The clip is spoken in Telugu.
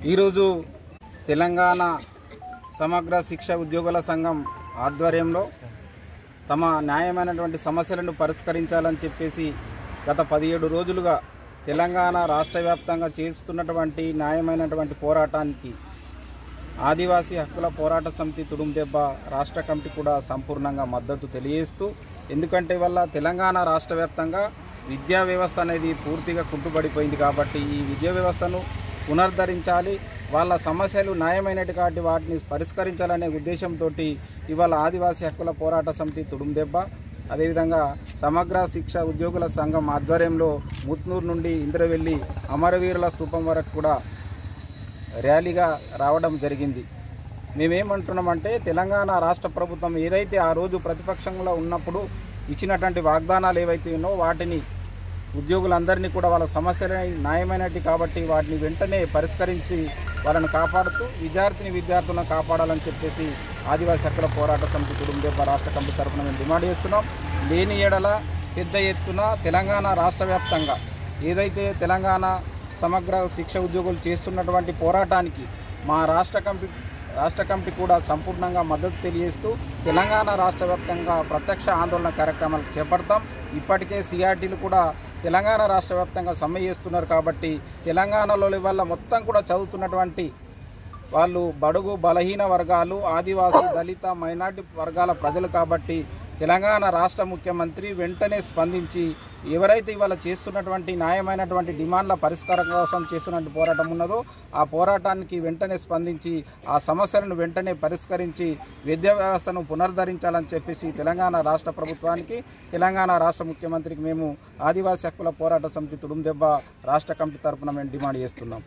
ఈరోజు తెలంగాణ సమగ్ర శిక్ష ఉద్యోగుల సంఘం ఆధ్వర్యంలో తమ న్యాయమైనటువంటి సమస్యలను పరిష్కరించాలని చెప్పేసి గత 17 రోజులుగా తెలంగాణ రాష్ట్ర వ్యాప్తంగా చేస్తున్నటువంటి న్యాయమైనటువంటి పోరాటానికి ఆదివాసీ హక్కుల పోరాట సమితి తుడుందెబ్బ రాష్ట్ర కమిటీ కూడా సంపూర్ణంగా మద్దతు తెలియజేస్తూ, ఎందుకంటే వల్ల తెలంగాణ రాష్ట్ర వ్యాప్తంగా విద్యా వ్యవస్థ అనేది పూర్తిగా కుంటుపడిపోయింది కాబట్టి ఈ విద్యా వ్యవస్థను పునరుద్ధరించాలి, వాళ్ళ సమస్యలు న్యాయమైనటి కాబట్టి వాటిని పరిష్కరించాలనే ఉద్దేశంతో ఇవాళ ఆదివాసీ హక్కుల పోరాట సమితి తుడుందెబ్బ అదేవిధంగా సమగ్ర శిక్ష ఉద్యోగుల సంఘం ఆధ్వర్యంలో ముత్నూరు నుండి ఇంద్రవెల్లి అమరవీరుల స్తూపం వరకు కూడా ర్యాలీగా రావడం జరిగింది. మేమేమంటున్నామంటే తెలంగాణ రాష్ట్ర ప్రభుత్వం ఏదైతే ఆ రోజు ప్రతిపక్షంలో ఉన్నప్పుడు ఇచ్చినటువంటి వాగ్దానాలు ఏవైతే ఉన్నాయో వాటిని ఉద్యోగులందరినీ కూడా వాళ్ళ సమస్యలు న్యాయమైనవి కాబట్టి వాటిని వెంటనే పరిష్కరించి వాళ్ళని కాపాడుతూ విద్యార్థులను కాపాడాలని చెప్పేసి ఆదివాసీ హక్కుల పోరాట సమితి తుడుందెబ్బ రాష్ట్ర కమిటీ తరఫున మేము డిమాండ్ చేస్తున్నాం. లేని ఏడల పెద్ద ఎత్తున తెలంగాణ రాష్ట్ర వ్యాప్తంగా ఏదైతే తెలంగాణ సమగ్ర శిక్ష ఉద్యోగులు చేస్తున్నటువంటి పోరాటానికి మా రాష్ట్ర కమిటీ కూడా సంపూర్ణంగా మద్దతు తెలియజేస్తూ తెలంగాణ రాష్ట్ర వ్యాప్తంగా ప్రత్యక్ష ఆందోళన కార్యక్రమాలు చేపడతాం. ఇప్పటికే సిఆర్టీలు కూడా తెలంగాణ రాష్ట్ర వ్యాప్తంగా సమ్మె చేస్తున్నారు కాబట్టి తెలంగాణలో వల్ల మొత్తం కూడా చదువుతున్నటువంటి వాళ్ళు బడుగు బలహీన వర్గాలు, ఆదివాసీ, దళిత, మైనార్టీ వర్గాల ప్రజలు కాబట్టి తెలంగాణ రాష్ట్ర ముఖ్యమంత్రి వెంటనే స్పందించి ఎవరైతే ఇవాళ చేస్తున్నటువంటి న్యాయమైనటువంటి డిమాండ్ల పరిష్కారం కోసం చేస్తున్నటువంటి పోరాటం ఉన్నదో ఆ పోరాటానికి వెంటనే స్పందించి ఆ సమస్యలను వెంటనే పరిష్కరించి విద్యా వ్యవస్థను పునరుద్ధరించాలని చెప్పేసి తెలంగాణ రాష్ట్ర ప్రభుత్వానికి, తెలంగాణ రాష్ట్ర ముఖ్యమంత్రికి మేము ఆదివాసీ హక్కుల పోరాట సమితి తుడుందెబ్బ రాష్ట్ర కమిటీ తరఫున మేము డిమాండ్ చేస్తున్నాం.